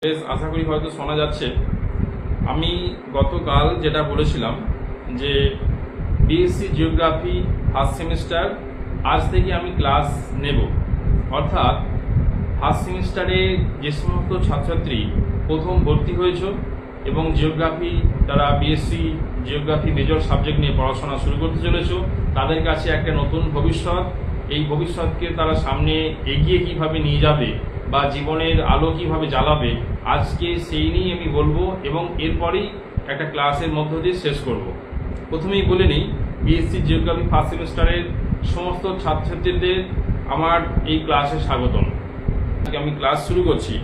বেশ আশা করি হয়তো শোনা যাচ্ছে। আমি গতকাল যেটা বলেছিলাম যে বিএসসি জিওগ্রাফি ফার্স্ট সেমিস্টার আজ থেকে আমি ক্লাস নেব, অর্থাৎ ফার্স্ট সেমিস্টারে যে সমস্ত ছাত্রছাত্রী প্রথম ভর্তি হয়েছ এবং জিওগ্রাফি তারা বিএসসি জিওগ্রাফি মেজর সাবজেক্ট নিয়ে পড়াশোনা শুরু করতে চলেছ, তাদের কাছে একটা নতুন ভবিষ্যৎ। এই ভবিষ্যৎকে তারা সামনে এগিয়ে কিভাবে নিয়ে যাবে বা জীবনের আলো কিভাবে জ্বালাবে, আজকে সেই নিয়ে আমি বলবো এবং এরপরেই একটা ক্লাসের মধ্য দিয়ে শেষ করব। প্রথমেই বলে নিই, বিএসসি জিওগ্রাফি ফার্স্ট সেমিস্টারের সমস্ত ছাত্রছাত্রীদের আমার এই ক্লাসে স্বাগতম। আমি ক্লাস শুরু করছি।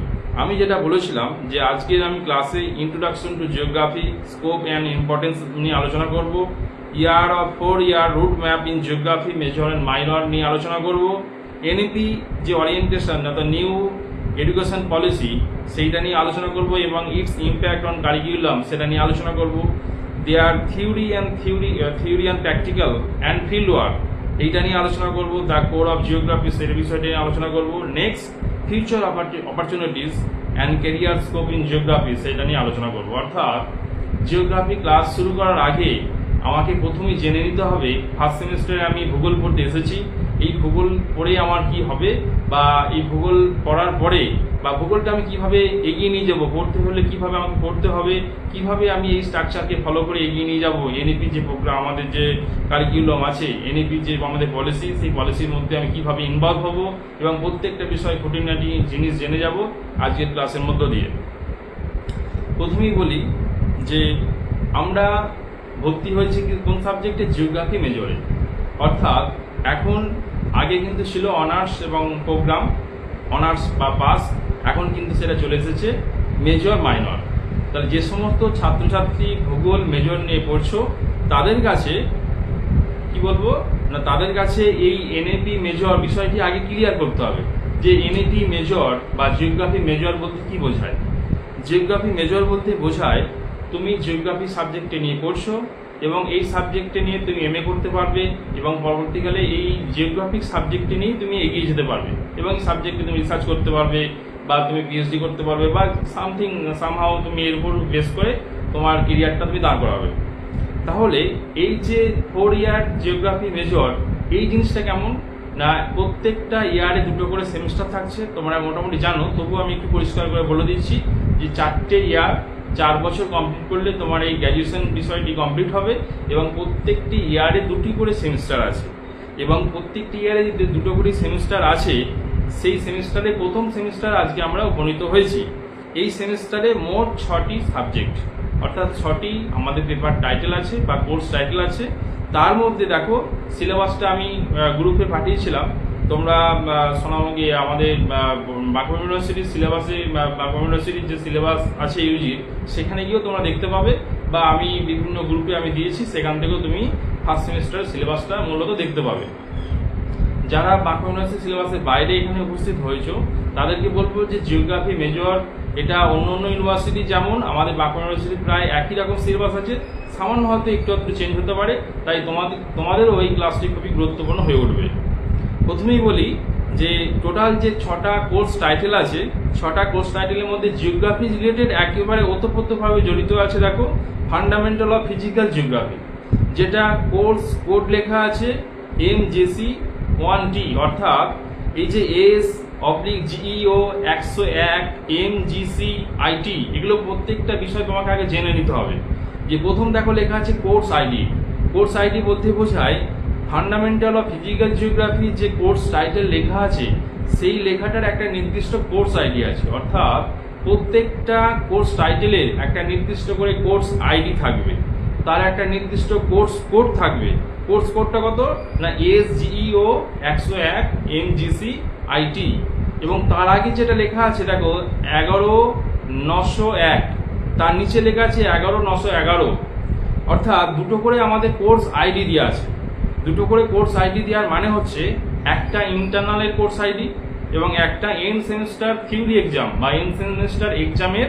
আমি যেটা বলেছিলাম যে আজকের আমি ক্লাসে introduction to geography, scope and importance নিয়ে আলোচনা করব। Year of 4 year route map in geography major and minor নিয়ে আলোচনা করব। এনইপি যে ওরিয়েন্টেশন অর্থাৎ নিউ এডুকেশন পলিসি সেইটা নিয়ে আলোচনা করব এবং ইটস ইম্প্যাক্ট অন কারিকুলাম সেটা নিয়ে আলোচনা করব। There theory and practical and field work এইটা নিয়ে আলোচনা করব। দ্য কোর অফ জিওগ্রাফি সেই বিষয়টা নিয়ে আলোচনা করব। Next future opportunities and career scope in geography সেটা নিয়ে আলোচনা করব। অর্থাৎ জিওগ্রাফি ক্লাস শুরু করার আগে আমাকে প্রথমেই জেনে নিতে হবে ফার্স্ট সেমিস্টারে আমি ভূগোল পড়তে এসেছি, এই ভূগোল পড়ে আমার কি হবে বা এই ভূগোল পড়ার পরে বা ভূগোলটা আমি কিভাবে এগিয়ে নিয়ে যাব, পড়তে হলে কিভাবে আমাকে পড়তে হবে, কিভাবে আমি এই স্ট্রাকচারকে ফলো করে এগিয়ে নিয়ে যাব, এনইপি যে প্রোগ্রাম আমাদের যে কারিকুলাম আছে, এনইপি যে আমাদের পলিসি, সেই পলিসির মধ্যে আমি কিভাবে ইনভলভ হব এবং প্রত্যেকটা বিষয় খুঁটিনাটি জিনিস জেনে যাব আজকের ক্লাসের মধ্য দিয়ে। প্রথমেই বলি যে আমরা ভর্তি হয়েছে কোন সাবজেক্টে, জিওগ্রাফি মেজরে। অর্থাৎ এখন আগে কিন্তু ছিল অনার্স এবং প্রোগ্রাম, অনার্স বা পাস, এখন কিন্তু সেটা চলে এসেছে মেজর মাইনর। তাহলে যে সমস্ত ছাত্রছাত্রী ভূগোল মেজর নিয়ে পড়ছো তাদের কাছে কি বলবো না, তাদের কাছে এই এনএপি মেজর বিষয়টি আগে ক্লিয়ার করতে হবে যে এনএপি মেজর বা জিওগ্রাফি মেজর বলতে কি বোঝায়। জিওগ্রাফি মেজর বলতে বোঝায় তুমি জিওগ্রাফি সাবজেক্টে নিয়ে পড়ছো এবং এই সাবজেক্টে নিয়ে তুমি এমএ করতে পারবে এবং পরবর্তীকালে এই জিওগ্রাফিক সাবজেক্টে নিয়ে তুমি এগিয়ে যেতে পারবে এবং এই সাবজেক্টে তুমি রিসার্চ করতে পারবে বা তুমি পিএইচডি করতে পারবে বা সামহাও তুমি এর উপর বেস করে তোমার কেরিয়ারটা তুমি দাঁড় করাবে। তাহলে এই যে 4 ইয়ার জিওগ্রাফি মেজর, এই জিনিসটা কেমন না, প্রত্যেকটা ইয়ারে 2টো করে সেমিস্টার থাকছে, তোমরা মোটামুটি জানো, তবুও আমি একটু পরিষ্কার করে বলে দিচ্ছি যে 4টে ইয়ার 4 বছর কমপ্লিট করলে তোমার এই গ্র্যাজুয়েশন বিষয়টি কমপ্লিট হবে এবং প্রত্যেকটি ইয়ারে 2টি করে সেমিস্টার আছে এবং প্রত্যেকটি ইয়ারে যে 2টো করে সেমিস্টার আছে সেই সেমিস্টারে প্রথম সেমিস্টার আজকে আমরা উপনীত হয়েছি। এই সেমিস্টারে মোট 6টি সাবজেক্ট, অর্থাৎ 6টি আমাদের পেপার টাইটেল আছে বা কোর্স টাইটেল আছে। তার মধ্যে দেখো সিলেবাসটা আমি গ্রুপে পাঠিয়েছিলাম, তোমরা সোনামুখী আমাদের বাঁকুড়া ইউনিভার্সিটির সিলেবাসে, বাঁকুড়া ইউনিভার্সিটির যে সিলেবাস আছে ইউজির, সেখানে গিয়েও তোমরা দেখতে পাবে বা আমি বিভিন্ন গ্রুপে আমি দিয়েছি, সেখান থেকেও তুমি ফার্স্ট সেমিস্টারের সিলেবাসটা মূলত দেখতে পাবে। যারা বাঁকুড়া ইউনিভার্সিটি সিলেবাসের বাইরে এখানে উপস্থিত হয়েছো তাদেরকে বলবো যে জিওগ্রাফি মেজর এটা অন্য ইউনিভার্সিটি যেমন, আমাদের বাঁকুড়া ইউনিভার্সিটি প্রায় একই রকম সিলেবাস আছে, সামান্য হয়তো একটু চেঞ্জ হতে পারে, তাই তোমাদেরও এই ক্লাসটি খুবই গুরুত্বপূর্ণ হয়ে উঠবে। প্রথমেই বলি যে টোটাল যে 6টা কোর্স টাইটেল আছে, 6টা কোর্স টাইটেলের মধ্যে জিওগ্রাফি রিলেটেড একেবারে ওতপ্রোতভাবে জড়িত আছে। দেখো, ফান্ডামেন্টাল অফ ফিজিক্যাল জিওগ্রাফি, যেটা কোর্স কোড লেখা আছে MJC 1T, অর্থাৎ এই যে S/GEO 101 MGC IT, এগুলো প্রত্যেকটা বিষয় তোমাকে আগে জেনে নিতে হবে। যে প্রথম দেখো লেখা আছে কোর্স আইডি। কোর্স আইডি বলতে বোঝায় ফান্ডামেন্টাল অফ ফিজিক্যাল জিওগ্রাফি যে কোর্স টাইটেল লেখা আছে সেই লেখাটার একটা নির্দিষ্ট কোর্স আইডি আছে, অর্থাৎ প্রত্যেকটা কোর্স টাইটেলের একটা নির্দিষ্ট করে কোর্স আইডি থাকবে, তার একটা নির্দিষ্ট কোর্স কোড থাকবে। কোর্স কোডটা কত না SGEO 101 MGC IT, এবং তার আগে যেটা লেখা আছে দেখো 11901, তার নিচে লেখা আছে 11911, অর্থাৎ 2টো করে আমাদের কোর্স আইডি দেওয়া আছে। 2টো করে কোর্স আইডি দেওয়ার মানে হচ্ছে একটা ইন্টারনালের কোর্স আইডি এবং একটা এন্ড সেমিস্টার থিওরি এক্সাম বা এন্ড সেমিস্টার এক্সামের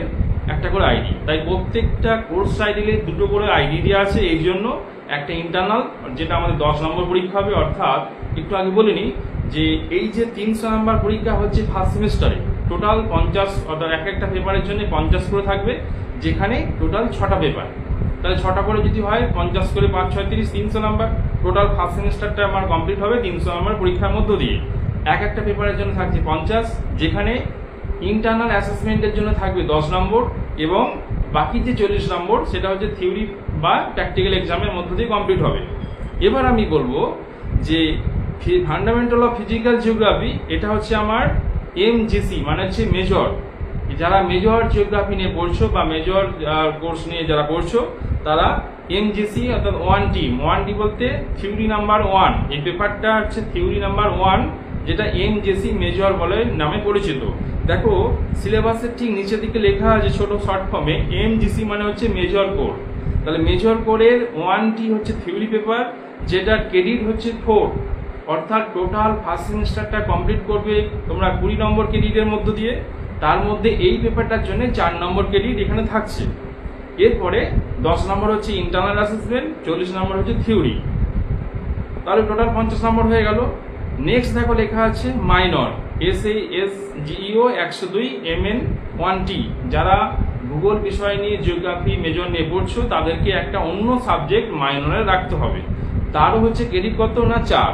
একটা করে আইডি। তাই প্রত্যেকটা কোর্স টাইটেলে 2টো করে আইডি দেওয়া আছে। এই জন্য একটা ইন্টারনাল, যেটা আমাদের 10 নম্বর পরীক্ষা হবে, অর্থাৎ একটু আগে বলিনি যে এই যে 300 নম্বর পরীক্ষা হচ্ছে ফার্স্ট সেমিস্টারে, টোটাল 50, অর্থাৎ এক একটা পেপারের জন্য 50 করে থাকবে, যেখানে টোটাল 6টা পেপার। তাহলে 6টা করে যদি হয় 50 করে 5 6 30, 300 নাম্বার। টোটাল ফার্স্ট সেমিস্টারটা আমার কমপ্লিট হবে 300 নাম্বার পরীক্ষার মধ্য দিয়ে। এক একটা পেপারের জন্য থাকছে 50, যেখানে ইন্টারনাল অ্যাসেসমেন্টের জন্য থাকবে 10 নম্বর, এবং বাকি যে 40 নম্বর সেটা হচ্ছে থিওরি বা প্র্যাকটিক্যাল এক্সামের মধ্য দিয়ে কমপ্লিট হবে। এবার আমি বলবো যে ফান্ডামেন্টাল অফ ফিজিক্যাল জিওগ্রাফি, এটা হচ্ছে আমার এমজিসি, মানে হচ্ছে মেজর। যারা মেজর জিওগ্রাফি নিয়ে পড়ছো বা মেজর কোর্স নিয়ে যারা পড়ছো, তারা এমজিসি অর্থাৎ 1D বলতে থিওরি নাম্বার 1, এই পেপারটা হচ্ছে থিওরি নাম্বার 1, যেটা এমজিসি মেজর বলে নামে পরিচিত। দেখো সিলেবাসের ঠিক নিচের দিকে লেখা আছে ছোট শর্ট ফর্মে, এমজিসি মানে হচ্ছে মেজর কোর। তাহলে মেজর কোরের 1D হচ্ছে থিওরি পেপার, যেটার ক্রেডিট হচ্ছে 4, অর্থাৎ টোটাল ফার্স্ট সেমিস্টারটা কমপ্লিট করবে তোমরা 20 নম্বর ক্রেডিটের মধ্য দিয়ে। তার মধ্যে এই পেপারটার জন্য 4 নম্বর ক্রেডিট এখানে থাকছে। এরপরে 10 নম্বর হচ্ছে ইন্টারনাল অ্যাসেসমেন্ট, 40 নম্বর হচ্ছে থিওরি। তাহলে টোটাল 50 নম্বর হয়ে গেল। নেক্সট দেখো লেখা আছে মাইনর, SASGEO 102 MN 1T। যারা ভূগোল বিষয় নিয়ে জিওগ্রাফি মেজর নিয়ে পড়ছো, তাদেরকে একটা অন্য সাবজেক্ট মাইনরে রাখতে হবে। তারও হচ্ছে ক্রেডিট কত না 4।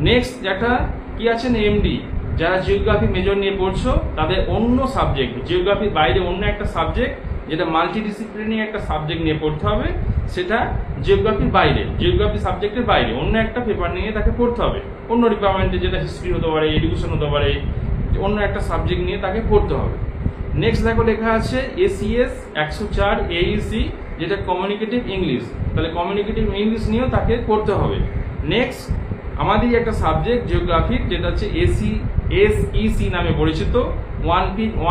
নেক্সট একটা কি আছে না এমডি, যারা জিওগ্রাফি মেজর নিয়ে পড়ছো তাদের অন্য সাবজেক্ট, জিওগ্রাফির বাইরে অন্য একটা সাবজেক্ট, যেটা মাল্টিডিসিপ্লিনারি একটা সাবজেক্ট নিয়ে পড়তে হবে, সেটা জিওগ্রাফির বাইরে, জিওগ্রাফি সাবজেক্টের বাইরে অন্য একটা পেপার নিয়ে তাকে পড়তে হবে। অন্য ডিপার্টমেন্টে, যেটা হিস্ট্রি হতে পারে, এডুকেশন হতে পারে, অন্য একটা সাবজেক্ট নিয়ে তাকে পড়তে হবে। নেক্সট দেখো লেখা আছে ACS 104 AEC, যেটা কমিউনিকেটিভ ইংলিশ। তাহলে কমিউনিকেটিভ ইংলিশ নিয়েও তাকে পড়তে হবে। নেক্সট আমাদের একটা সাবজেক্ট জিওগ্রাফির, যেটা হচ্ছে SEC নামে পরিচিত।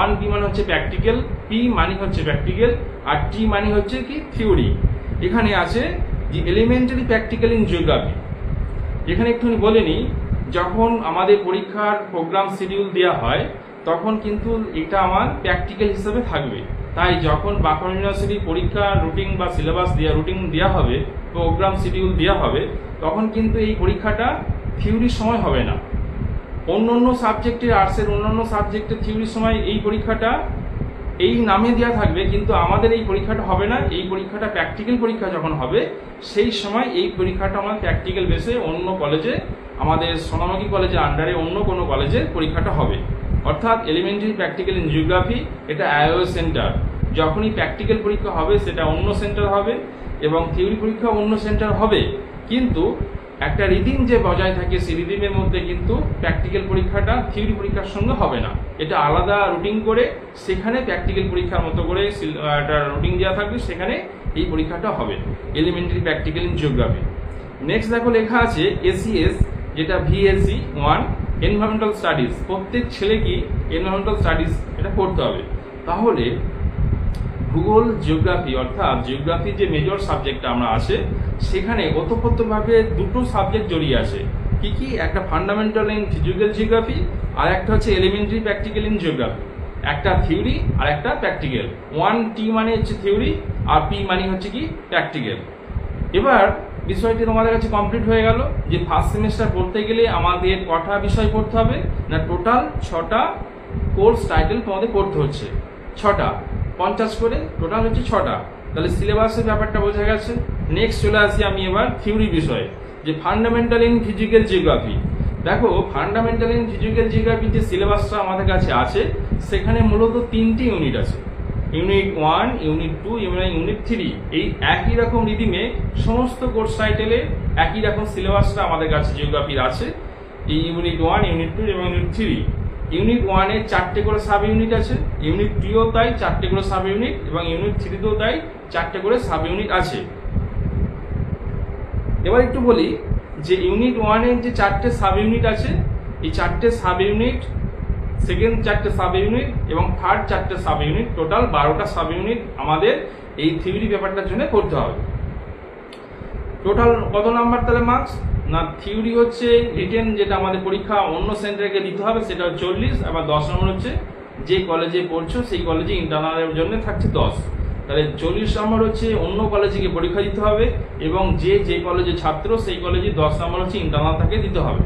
1P মানে হচ্ছে প্র্যাকটিক্যাল, P মানে হচ্ছে প্র্যাকটিক্যাল, আর T মানে হচ্ছে কি থিওরি। এখানে আছে যে এলিমেন্টারি প্র্যাকটিক্যাল ইন জিওগ্রাফি। এখানে একটুখানি বলে নিই, যখন আমাদের পরীক্ষার প্রোগ্রাম শিডিউল দেওয়া হয়, তখন কিন্তু এটা আমার প্র্যাকটিক্যাল হিসেবে থাকবে। তাই যখন বাঁকুড়া ইউনিভার্সিটি পরীক্ষা রুটিন বা সিলেবাস রুটিন দেওয়া হবে, প্রোগ্রাম শিডিউল দেওয়া হবে, তখন কিন্তু এই পরীক্ষাটা থিওরির সময় হবে না। অন্য সাবজেক্টের, আর্টসের অন্যান্য সাবজেক্টের থিওরির সময় এই পরীক্ষাটা এই নামে দেওয়া থাকবে, কিন্তু আমাদের এই পরীক্ষাটা হবে না। এই পরীক্ষাটা প্র্যাকটিক্যাল পরীক্ষা যখন হবে, সেই সময় এই পরীক্ষাটা আমার প্র্যাকটিক্যাল বেসে অন্য কলেজে, আমাদের সোনামুখী কলেজের আন্ডারে অন্য কোনো কলেজে পরীক্ষাটা হবে। অর্থাৎ এলিমেন্টারি প্র্যাকটিক্যাল ইন জিওগ্রাফি, এটা আইওএস সেন্টার। যখনই প্র্যাকটিক্যাল পরীক্ষা হবে সেটা অন্য সেন্টার হবে, এবং থিওরি পরীক্ষা অন্য সেন্টার হবে, কিন্তু একটা রিদিম যে বজায় থাকে, সেই রিদিমের মধ্যে কিন্তু প্র্যাকটিক্যাল পরীক্ষাটা থিওরি পরীক্ষার সঙ্গে হবে না। এটা আলাদা রুটিন করে সেখানে প্র্যাকটিক্যাল পরীক্ষার মতো করে একটা রুটিন দেওয়া থাকবে, সেখানে এই পরীক্ষাটা হবে, elementary practical in geography. Next দেখো লেখা আছে ACS, যেটা VSC 1 এনভায়রনমেন্টাল স্টাডিজ। প্রত্যেক ছেলে কি এনভায়রনমেন্টাল স্টাডিজ এটা পড়তে হবে। তাহলে ভূগোল জিওগ্রাফি, অর্থাৎ জিওগ্রাফি যে মেজর সাবজেক্টটা আমরা আছে, সেখানে ওতপ্রোতভাবে দুটো সাবজেক্ট জড়িয়ে আছে। কি কি? একটা ফান্ডামেন্টাল ইন ফিজিক্যাল জিওগ্রাফি, আর একটা হচ্ছে এলিমেন্টারি প্র্যাকটিক্যাল ইন জিওগ্রাফি। একটা থিওরি আর একটা প্র্যাকটিক্যাল। 1T মানে হচ্ছে থিওরি, আর P মানে হচ্ছে কি প্র্যাকটিক্যাল। এবার বিষয়টি তোমাদের কাছে কমপ্লিট হয়ে গেল যে ফার্স্ট সেমিস্টার পড়তে গেলে আমাদের কটা বিষয় পড়তে হবে না, টোটাল 6টা কোর্স টাইটেল তোমাদের পড়তে হচ্ছে। 6টা 50 করে টোটাল হচ্ছে 6টা। তাহলে সিলেবাসের ব্যাপারটা বোঝা গেছে। নেক্সট চলে আসি আমি এবার থিওরি বিষয়ে, যে ফান্ডামেন্টাল ইন ফিজিক্যাল জিওগ্রাফি। দেখো ফান্ডামেন্টাল ইন ফিজিক্যাল জিওগ্রাফি যে সিলেবাসটা আমাদের কাছে আছে, সেখানে মূলত 3টি ইউনিট আছে। ইউনিট 1, ইউনিট 2 এবং ইউনিট 3। এই একই রকম রিদিমে সমস্ত কোর্স টাইটেলে একই রকম সিলেবাসটা আমাদের কাছে জিওগ্রাফির আছে। এই ইউনিট 1, ইউনিট 2 এবং ইউনিট 3। ইউনিট 1 এ 4টে করে সাব ইউনিট আছে, ইউনিট 2ও তাই 4টে করে সাব ইউনিট, এবং ইউনিট 3তেও তাই 4টে করে সাব ইউনিট আছে। এবার একটু বলি যে ইউনিট 1 এর যে 4টে সাব ইউনিট আছে, এই 4টে সাব ইউনিট, সেকেন্ড 4টে সাব ইউনিট এবং থার্ড 4টে সাব ইউনিট, টোটাল 12টা সাব ইউনিট আমাদের এই থিওরি পেপারটার জন্য পড়তে হবে। টোটাল কত নাম্বার তাহলে মার্কস না, থিওরি হচ্ছে রিটেন, যেটা আমাদের পরীক্ষা অন্য সেন্টারকে দিতে হবে, সেটা 40, আবার 10 নম্বর হচ্ছে যে কলেজে পড়ছো সেই কলেজে ইন্টারনালের জন্য থাকছে 10। তাহলে 40 নম্বর হচ্ছে অন্য কলেজে গিয়ে পরীক্ষা দিতে হবে, এবং যে কলেজে ছাত্র সেই কলেজে 10 নম্বর হচ্ছে ইন্টারনাল তাকে দিতে হবে।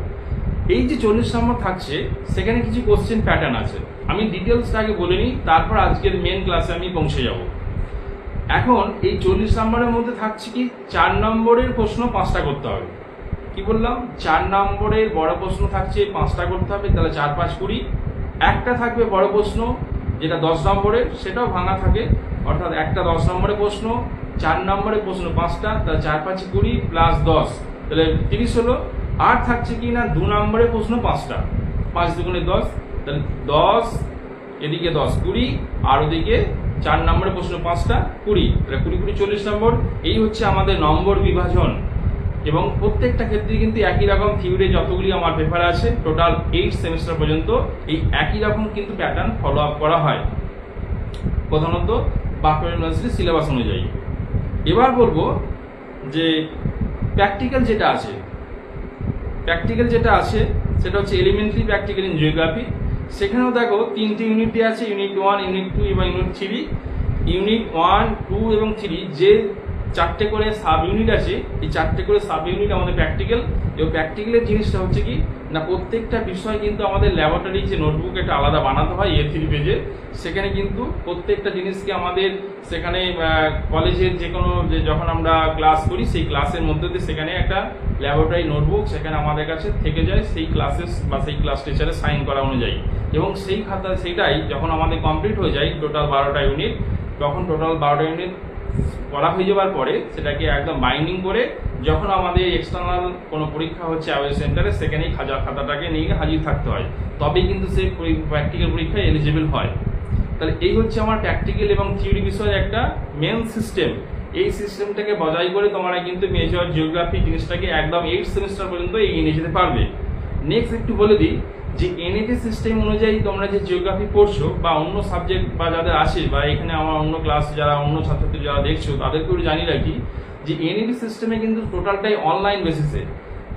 এই যে 40 নম্বর থাকছে, সেখানে কিছু কোশ্চেন প্যাটার্ন আছে। আমি ডিটেলসটাকে বলে নিই, তারপর আজকের মেন ক্লাসে আমি পৌঁছে যাব। এখন এই 40 নম্বরের মধ্যে থাকছে কি 4 নম্বরের প্রশ্ন 5টা করতে হবে। কি বললাম, 4 নম্বরের বড় প্রশ্ন থাকছে 5টা করতে হবে, তাহলে 4 5 20। একটা থাকবে বড় প্রশ্ন যেটা 10 নম্বরের, সেটাও ভাঙা থাকে, অর্থাৎ একটা 10 নম্বরের প্রশ্ন, 4 নম্বরের প্রশ্ন 5টা, তাহলে 4 5 20 প্লাস 10, তাহলে 30 হলো। আর থাকছে কি না 2 নম্বরের প্রশ্ন 5টা, 5 দুগুণে 10, তাহলে 10 এদিকে 10 20, আর ওদিকে 4 নম্বরের প্রশ্ন 5টা 20, তাহলে 20 20 40 নম্বর। এই হচ্ছে আমাদের নম্বর বিভাজন, এবং প্রত্যেকটা ক্ষেত্রে কিন্তু একই রকম থিওরি যতগুলি আমার পেপার আছে টোটাল 8 সেমিস্টার পর্যন্ত এই একই রকম কিন্তু প্যাটার্ন ফলো আপ করা হয়, প্রধানত বাঁকুড়া ইউনিভার্সিটির সিলেবাস অনুযায়ী। এবার বলবো যে প্র্যাকটিক্যাল যেটা আছে, সেটা হচ্ছে এলিমেন্টারি প্র্যাকটিক্যাল ইন জিওগ্রাফি। সেখানেও দেখো 3টে ইউনিট দেওয়া আছে, ইউনিট 1, ইউনিট 2 এবং ইউনিট 3। ইউনিট 1, 2 এবং 3 যে 4টে করে সাব ইউনিট আছে, এই 4টে করে সাব ইউনিট আমাদের প্র্যাকটিক্যাল। এবং প্র্যাকটিক্যালের জিনিসটা হচ্ছে কি না, প্রত্যেকটা বিষয় কিন্তু আমাদের ল্যাবরেটরি যে নোটবুক এটা আলাদা বানাতে হয় A3 পেজে, সেখানে কিন্তু প্রত্যেকটা জিনিসকে আমাদের সেখানে কলেজের যে কোনো যখন আমরা ক্লাস করি সেই ক্লাসের মধ্যে দিয়ে সেখানে একটা ল্যাবরেটরি নোটবুক সেখানে আমাদের কাছে থেকে যায়, সেই ক্লাসেস বা সেই ক্লাস টিচারের সাইন করা অনুযায়ী। এবং সেই খাতা সেইটাই যখন আমাদের কমপ্লিট হয়ে যায় টোটাল 12টা ইউনিট, তখন টোটাল 12টা ইউনিট করা হয়ে যাওয়ার পরে সেটাকে একদম বাইন্ডিং করে যখন আমাদের এক্সটার্নাল কোনো পরীক্ষা হচ্ছে আইওএস সেন্টারে, সেখানেই খাতাটাকে নিয়ে হাজির থাকতে হয়, তবেই কিন্তু সেই প্র্যাকটিক্যাল পরীক্ষায় এলিজিবল হয়। তাহলে এই হচ্ছে আমার প্র্যাকটিক্যাল এবং থিওরি বিষয়ের একটা মেন সিস্টেম। এই সিস্টেমটাকে বজায় করে তোমরা কিন্তু মেজর জিওগ্রাফি জিনিসটাকে একদম 8 সেমিস্টার পর্যন্ত এগিয়ে নিয়ে যেতে পারবে। নেক্সট একটু বলে দিই যে এনইপি সিস্টেম অনুযায়ী তোমরা যে জিওগ্রাফি পড়ছো বা অন্য সাবজেক্ট বা যাদের আসে বা এখানে আমার অন্য ক্লাস যারা অন্য ছাত্রছাত্রী যারা দেখছো তাদেরকেও জানিয়ে রাখি যে এনইপি সিস্টেমে কিন্তু টোটালটাই অনলাইন বেসিসে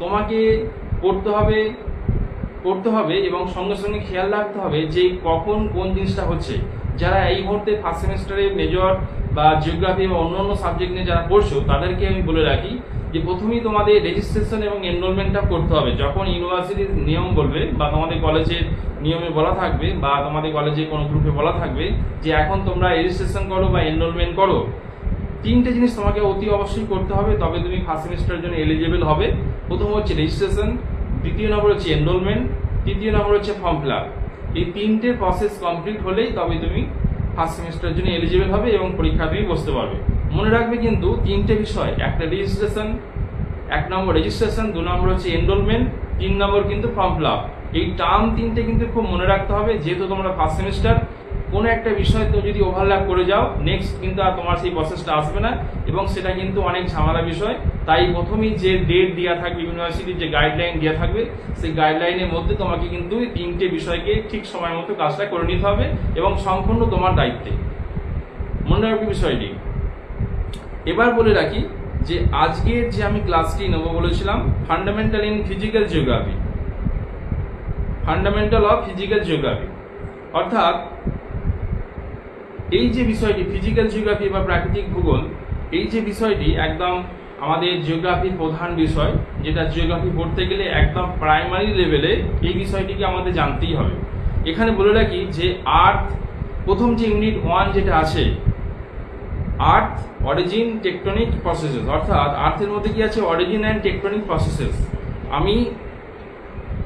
তোমাকে পড়তে হবে এবং সঙ্গে সঙ্গে খেয়াল রাখতে হবে যে কখন কোন জিনিসটা হচ্ছে। যারা এই মুহূর্তে ফার্স্ট সেমিস্টারে মেজর বা জিওগ্রাফি বা অন্য সাবজেক্ট নিয়ে যারা পড়ছো তাদেরকে আমি বলে রাখি যে প্রথমেই তোমাদের রেজিস্ট্রেশন এবং এনরোলমেন্টটা করতে হবে। যখন ইউনিভার্সিটির নিয়ম বলবে বা তোমাদের কলেজের নিয়মে বলা থাকবে বা তোমাদের কলেজে কোনো গ্রুপে বলা থাকবে যে এখন তোমরা রেজিস্ট্রেশন করো বা এনরোলমেন্ট করো, 3টে জিনিস তোমাকে অতি অবশ্যই করতে হবে, তবে তুমি ফার্স্ট সেমিস্টারের জন্য এলিজিবল হবে। প্রথম হচ্ছে রেজিস্ট্রেশন, দ্বিতীয় নম্বর হচ্ছে এনরোলমেন্ট, তৃতীয় নম্বর হচ্ছে ফর্ম ফিল আপ। এই 3টে প্রসেস কমপ্লিট হলেই তবে তুমি ফার্স্ট সেমিস্টারের জন্য এলিজিবল হবে এবং পরীক্ষা তুমি বসতে পারবে। মনে রাখবে কিন্তু 3টে বিষয়, একটা রেজিস্ট্রেশন, 1 নম্বর রেজিস্ট্রেশন, 2 নম্বর হচ্ছে এনরোলমেন্ট, 3 নম্বর কিন্তু ফর্ম ফিল আপ। এই টার্ম 3টে কিন্তু খুব মনে রাখতে হবে, যেহেতু তোমরা ফার্স্ট সেমিস্টার কোনো একটা বিষয় তো যদি ওভারল্যাপ করে যাও নেক্সট কিন্তু আর তোমার সেই প্রসেসটা আসবে না এবং সেটা কিন্তু অনেক ঝামেলা বিষয়। তাই প্রথমেই যে ডেট দেওয়া থাকবে ইউনিভার্সিটির যে গাইডলাইন দেওয়া থাকবে সেই গাইডলাইনের মধ্যে তোমাকে কিন্তু এই 3টে বিষয়কে ঠিক সময় মতো কাজটা করে নিতে হবে এবং সম্পূর্ণ তোমার দায়িত্বে। মনে রাখবে বিষয়টি। এবার বলে রাখি যে আজকের যে আমি ক্লাসটি নেব বলেছিলাম fundamental in physical geography, fundamental of physical geography, অর্থাৎ এই যে বিষয়টি ফিজিক্যাল জিওগ্রাফি বা প্রাকৃতিক ভূগোল, এই যে বিষয়টি একদম আমাদের জিওগ্রাফির প্রধান বিষয়, যেটা জিওগ্রাফি পড়তে গেলে একদম প্রাইমারি লেভেলে এই বিষয়টিকে আমাদের জানতেই হবে। এখানে বলে রাখি যে আর্থ, প্রথম যে ইউনিট 1 যেটা আছে আর্থ অরিজিন টেকটনিক প্রসেসেস, অর্থাৎ আর্থের মধ্যে কি আছে অরিজিন অ্যান্ড টেকটনিক প্রসেসেস। আমি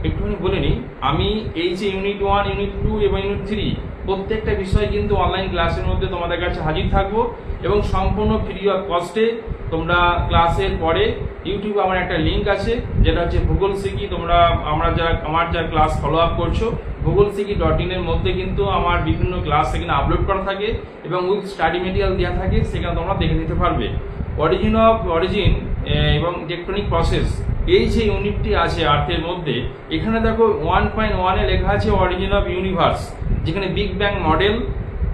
একটুখানি বলে নিই, আমি এই যে ইউনিট 1, ইউনিট 2 এবং ইউনিট 3 প্রত্যেকটা বিষয় কিন্তু অনলাইন ক্লাসের মধ্যে তোমাদের কাছে হাজির থাকবো এবং সম্পূর্ণ ফ্রি অফ কস্টে তোমরা ক্লাসের পরে ইউটিউবে আমার একটা লিঙ্ক আছে যেটা হচ্ছে ভূগোল শিখি। তোমরা আমার যা ক্লাস ফলো আপ করছো ভূগোলশিখি.in এর মধ্যে কিন্তু আমার বিভিন্ন ক্লাস সেখানে আপলোড করা থাকে এবং উইথ স্টাডি মেটেরিয়াল দেওয়া থাকে, সেখানে তোমরা দেখে নিতে পারবে। অরিজিন এবং টেকটনিক প্রসেস এই যে ইউনিটটি আছে আর্থের মধ্যে, এখানে দেখো 1.1 এ লেখা আছে অরিজিন অফ ইউনিভার্স, যেখানে big bang model,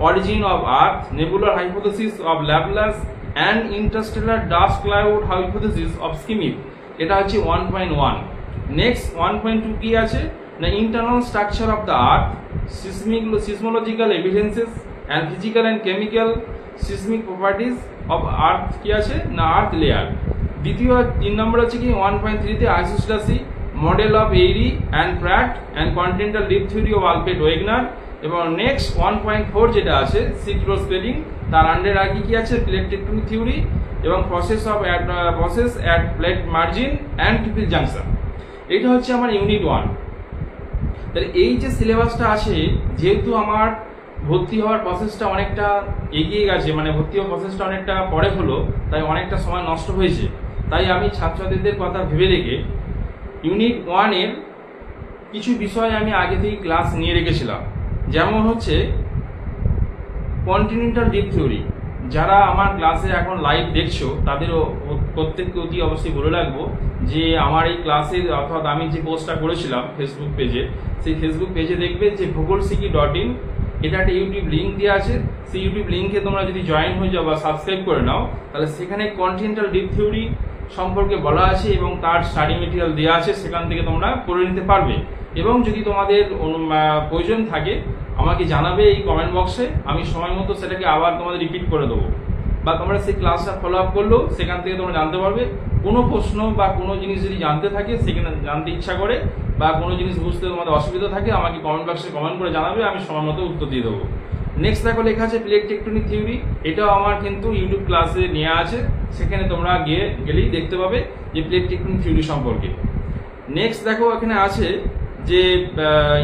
origin of earth, nebular hypothesis of Laplace and interstellar dust cloud hypothesis of Schmidt, এটা হচ্ছে 1.1। নেক্সট 1.2 কি আছে না internal structure of the earth, seismological evidences and physical and chemical seismic properties of earth কি আছে না আর্থ layer. দ্বিতীয় 3 নম্বর হচ্ছে কি 1.3 তে isostasy, model of Airy and Pratt and continental drift theory of Alfred Wegener, এবং নেক্সট 1.4 যেটা আছে সিক রো স্পেলিং, তার আন্ডারে আর কি আছে প্লেট টেকটনিক থিওরি এবং process at plate margin and triple junction. এটা হচ্ছে আমার ইউনিট 1। তাহলে এই যে সিলেবাসটা আছে, যেহেতু আমার ভর্তি হওয়ার প্রসেসটা অনেকটা এগিয়ে গেছে, মানে ভর্তি হওয়ার প্রসেসটা অনেকটা পরে হলো, তাই অনেকটা সময় নষ্ট হয়েছে। তাই আমি ছাত্রছাত্রীদের কথা ভেবে রেখে ইউনিট 1-এর কিছু বিষয় আমি আগে থেকেই ক্লাস নিয়ে রেখেছিলাম। যেমন হচ্ছে কন্টিনেন্টাল ডিপ থিওরি। যারা আমার ক্লাসে এখন লাইভ দেখছো তাদেরও প্রত্যেককে অতি অবশ্যই বলে রাখবো যে আমার এই ক্লাসে, অর্থাৎ আমি যে পোস্টটা করেছিলাম ফেসবুক পেজে, সেই ফেসবুক পেজে দেখবে যে ভূগোলসিকি.in, এটা একটা ইউটিউব লিঙ্ক দেওয়া আছে। সেই ইউটিউব লিঙ্কে তোমরা যদি জয়েন হয়ে যাও বা সাবস্ক্রাইব করে নাও, তাহলে সেখানে কন্টিনেন্টাল ডিপ থিওরি সম্পর্কে বলা আছে এবং তার স্টাডি মেটেরিয়াল দেওয়া আছে, সেখান থেকে তোমরা পড়ে নিতে পারবে। এবং যদি তোমাদের প্রয়োজন থাকে আমাকে জানাবে এই কমেন্ট বক্সে, আমি সময় মতো সেটাকে আবার তোমাদের রিপিট করে দেবো, বা তোমরা সেই ক্লাসটা ফলো আপ করলেও সেখান থেকে তোমরা জানতে পারবে। কোনো প্রশ্ন বা কোনো জিনিস যদি জানতে থাকে, সেখানে জানতে ইচ্ছা করে বা কোনো জিনিস বুঝতে তোমাদের অসুবিধা থাকে, আমাকে কমেন্ট বক্সে কমেন্ট করে জানাবে, আমি সময় মতো উত্তর দিয়ে দেবো। নেক্সট দেখো লেখা আছে প্লেট টেকটনিক থিওরি। এটাও আমার কিন্তু ইউটিউব ক্লাসে নেওয়া আছে, সেখানে তোমরা গেলেই দেখতে পাবে যে প্লেট টেকটনিক থিওরি সম্পর্কে। নেক্সট দেখো এখানে আছে যে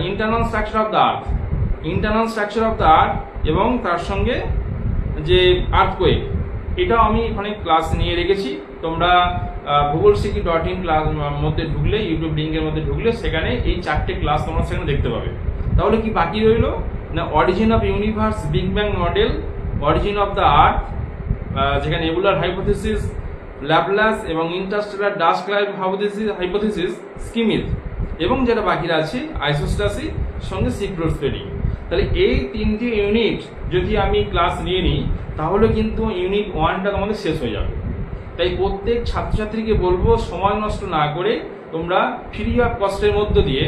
internal structure of the earth, internal structure of the আর্থ এবং তার সঙ্গে যে আর্থকোয়েক, এটাও আমি এখানে ক্লাস নিয়ে রেখেছি। তোমরা ভূগোলসিকি.in ক্লাস মধ্যে ঢুকলে, ইউটিউব লিঙ্কের মধ্যে ঢুকলে সেখানে এই 4টে ক্লাস তোমরা সেখানে দেখতে পাবে। তাহলে কি বাকি রইলো না, origin of universe, big bang model, origin of the আর্থ, যেখানে নেবুলার হাইপোথিসিস, ল্যাপলাস এবং ইন্টারস্টেলার ডাস্ট ক্লাউড হাইপোথিসিস, স্কিমিথ, এবং যেটা বাকি আছে আইসোস্টাসি সঙ্গে সিক রো স্পেলিং। তাহলে এই 3টে ইউনিট যদি আমি ক্লাস নিয়ে নিই, তাহলে কিন্তু ইউনিট 1টা তোমাদের শেষ হয়ে যাবে। তাই প্রত্যেক ছাত্রছাত্রীকে বলবো সময় নষ্ট না করে তোমরা ফ্রি অফ কস্টের মধ্য দিয়ে,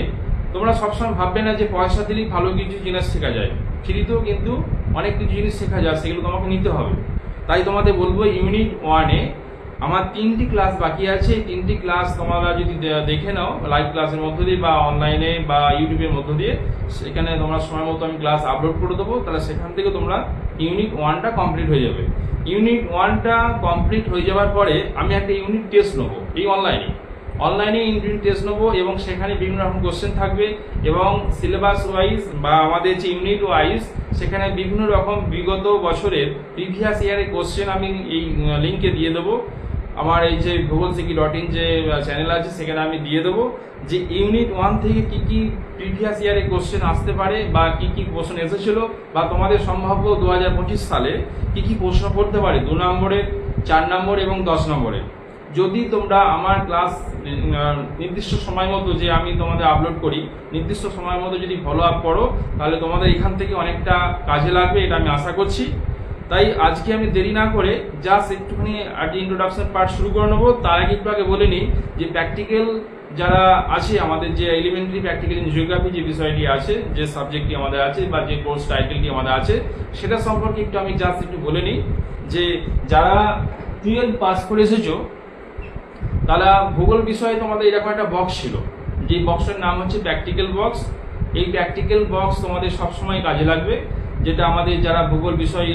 তোমরা সবসময় ভাববে না যে পয়সা দিলেই ভালো কিছু জিনিস শেখা যায়, ফ্রিতেও কিন্তু অনেক কিছু জিনিস শেখা যায়, সেগুলো তোমাকে নিতে হবে। তাই তোমাদের বলবো ইউনিট 1-এ আমার 3টি ক্লাস বাকি আছে। এই 3টি ক্লাস তোমরা যদি দেখে নাও লাইভ ক্লাসের মধ্য দিয়ে বা অনলাইনে বা ইউটিউবের মধ্য দিয়ে, সেখানে তোমরা সময় মতো আমি ক্লাস আপলোড করে দেবো। তাহলে সেখান থেকে তোমরা ইউনিট 1টা কমপ্লিট হয়ে যাবে। ইউনিট 1টা কমপ্লিট হয়ে যাওয়ার পরে আমি একটা ইউনিট টেস্ট নেবো, এই অনলাইনে ইউনিট টেস্ট নেবো, এবং সেখানে বিভিন্ন রকম কোশ্চেন থাকবে এবং সিলেবাস ওয়াইজ বা আমাদের যে ইউনিট ওয়াইজ সেখানে বিভিন্ন রকম বিগত বছরের প্রিভিয়াস ইয়ারের কোশ্চেন আমি এই লিঙ্কে দিয়ে দেবো। আমার এই যে ভূগোলসিকি.in যে চ্যানেল আছে সেখানে আমি দিয়ে দেবো যে ইউনিট 1 থেকে কি কি প্রিভিয়াস ইয়ারে কোশ্চেন আসতে পারে বা কি কি প্রশ্ন এসেছিল, বা তোমাদের সম্ভাব্য 2025 সালে কি কি প্রশ্ন পড়তে পারে 2 নম্বরের, 4 নম্বর এবং 10 নম্বরের। যদি তোমরা আমার ক্লাস নির্দিষ্ট সময় মতো যে আমি তোমাদের আপলোড করি, নির্দিষ্ট সময় মতো যদি ফলো আপ করো, তাহলে তোমাদের এখান থেকে অনেকটা কাজে লাগবে, এটা আমি আশা করছি। তাই আজকে আমি দেরি না করে জাস্ট একটুখানি আগে ইন্ট্রোডাকশন পার্ট শুরু করে নেবো। তার আগে একটু আগে বলে নিই যে প্র্যাকটিক্যাল যারা আছে, আমাদের যে এলিমেন্টারি প্র্যাকটিক্যাল ইন জিওগ্রাফি যে বিষয়টি আছে, যে সাবজেক্টটি আমাদের আছে বা যে কোর্স টাইটেলটি আমাদের আছে, সেটা সম্পর্কে একটু আমি জাস্ট একটু বলে নিই। যে যারা 12 পাস করে এসেছো, তারা ভূগোল বিষয়ে তোমাদের এরকম একটা বক্স ছিল, যে বক্সের নাম হচ্ছে প্র্যাকটিক্যাল বক্স। এই প্র্যাকটিক্যাল বক্স তোমাদের সবসময় কাজে লাগবে, যেটা আমাদের যারা ভূগোল বিষয়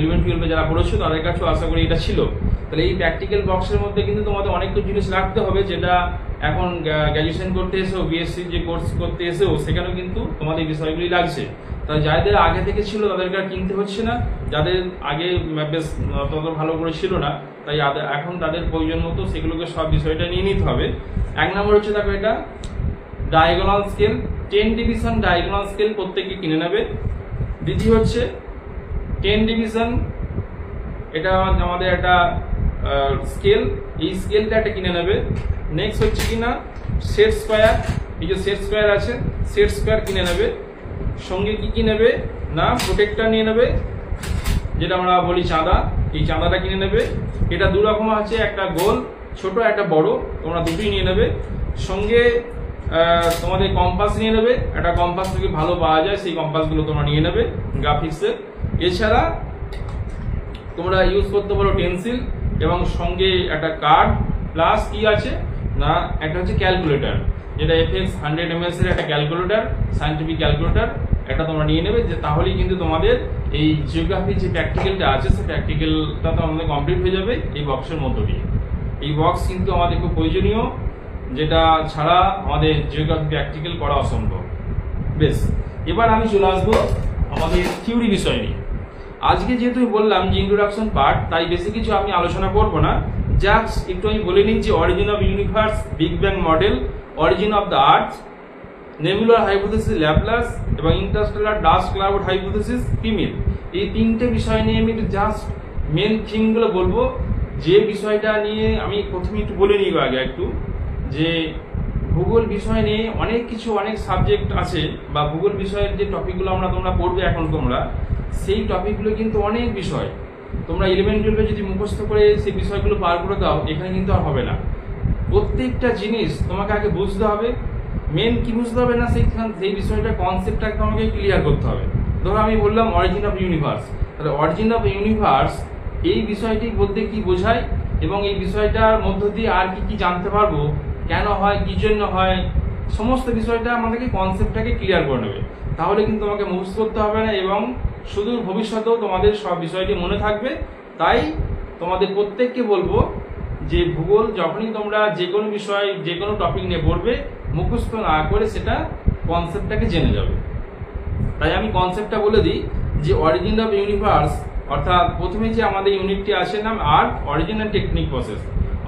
11 12 যারা পড়েছো তাদের কাছেও আশা করি এটা ছিল। তাহলে এই প্র্যাকটিক্যাল বক্সের মধ্যে কিন্তু তোমাদের অনেক কিছু জিনিস রাখতে হবে, যেটা এখন গ্র্যাজুয়েশন করতে এসেও, বিএসসি যে কোর্স করতে এসেও সেখানেও কিন্তু তোমাদের বিষয়গুলি লাগছে। তাই যাদের আগে থেকে ছিল তাদেরকে আর কিনতে হচ্ছে না, যাদের আগে বেশ তত ভালো করে ছিল না, তাই এখন তাদের প্রয়োজন মতো সেগুলোকে সব বিষয়টা নিয়ে নিতে হবে। 1 নম্বর হচ্ছে দেখো এটা diagonal scale, 10 division diagonal scale প্রত্যেককে কিনে নেবে। দ্বিতীয় হচ্ছে 10 ডিভিশন, এটা আমাদের একটা স্কেল, এই স্কেলটা একটা কিনে নেবে। নেক্সট হচ্ছে কিনা সেট স্কোয়ার, এই যে সেট স্কোয়ার আছে, সেট স্কোয়ার কিনে নেবে। সঙ্গে কি নেবে না প্রোটেক্টর নিয়ে নেবে, যেটা আমরা বলি চাঁদা, এই চাঁদাটা কিনে নেবে। এটা 2 রকম আছে, একটা গোল ছোট, একটা বড়, তোমরা দুটোই নিয়ে নেবে। সঙ্গে তোমাদের কম্পাস নিয়ে নেবে, একটা কম্পাস থেকে ভালো পাওয়া যায়, সেই কম্পাসগুলো তোমরা নিয়ে নেবে গ্রাফিক্সের। এছাড়া তোমরা ইউজ করতে পারো পেন্সিল, এবং সঙ্গে একটা কার্ড, প্লাস কি আছে না একটা হচ্ছে ক্যালকুলেটর, যেটা FX 100 ms এর একটা ক্যালকুলেটর, সায়েন্টিফিক ক্যালকুলেটর, এটা তোমরা নিয়ে নেবে, যে তাহলেই কিন্তু তোমাদের এই জিওগ্রাফি যে প্র্যাকটিক্যালটা আছে সেই প্র্যাকটিক্যালটা তো আমাদের কমপ্লিট হয়ে যাবে এই বক্সের মধ্য দিয়ে। এই বক্স কিন্তু আমাদের খুব প্রয়োজনীয়, যেটা ছাড়া আমাদের জিওগ্রাফি প্র্যাকটিক্যাল করা অসম্ভব। বেশ, এবার আমি চলে আসবো আমাদের থিওরি বিষয় নিয়ে। আজকে যেহেতু বললাম যে ইন্ট্রোডাকশন পার্ট, তাই বেশি কিছু আমি আলোচনা করব না, জাস্ট একটু আমি বলে নিই যে origin of universe, big bang model, origin of the earth, nebular hypothesis Laplace এবং ইন্টারস্টেলার ডাস্ট ক্লাউড হাইপোথেসিস ফিমেল। এই তিনটে বিষয় নিয়ে আমি জাস্ট মেন থিমগুলো বলবো। যে বিষয়টা নিয়ে আমি প্রথমে একটু বলে নিব আগে একটু, যে ভূগোল বিষয় নিয়ে অনেক কিছু, অনেক সাবজেক্ট আছে, বা ভূগোল বিষয়ের যে টপিকগুলো তোমরা পড়বে এখন তোমরা, সেই টপিকগুলো কিন্তু অনেক বিষয়। তোমরা 11-12 যদি মুখস্থ করে সেই বিষয়গুলো পার করে দাও, এখানে কিন্তু আর হবে না। প্রত্যেকটা জিনিস তোমাকে আগে বুঝতে হবে। মেন কি বুঝতে হবে না, সেই বিষয়টা কনসেপ্টটাকে তোমাকে ক্লিয়ার করতে হবে। ধরো আমি বললাম অরিজিন অফ ইউনিভার্স, তাহলে অরিজিন অফ ইউনিভার্স এই বিষয়টি বলতে কি বোঝায়, এবং এই বিষয়টার মধ্য দিয়ে আর কি কি জানতে পারবো, কেন হয়, কি জন্য হয়, সমস্ত বিষয়টা আমাদেরকে কনসেপ্টটাকে ক্লিয়ার করে নেবে। তাহলে কিন্তু তোমাকে মুখস্থ করতে হবে না, এবং সুদূর ভবিষ্যতেও তোমাদের সব বিষয়টি মনে থাকবে। তাই তোমাদের প্রত্যেককে বলবো যে ভূগোল যখনই তোমরা যে কোনো বিষয়, যে কোনো টপিক নিয়ে পড়বে, মুখস্থ না করে সেটা কনসেপ্টটাকে জেনে যাবে। তাই আমি কনসেপ্টটা বলে দিই যে অরিজিন অফ ইউনিভার্স, অর্থাৎ প্রথমে যে আমাদের ইউনিটটি আসে নাম আর্থ অরিজিন অ্যান্ড টেকনিক প্রসেস,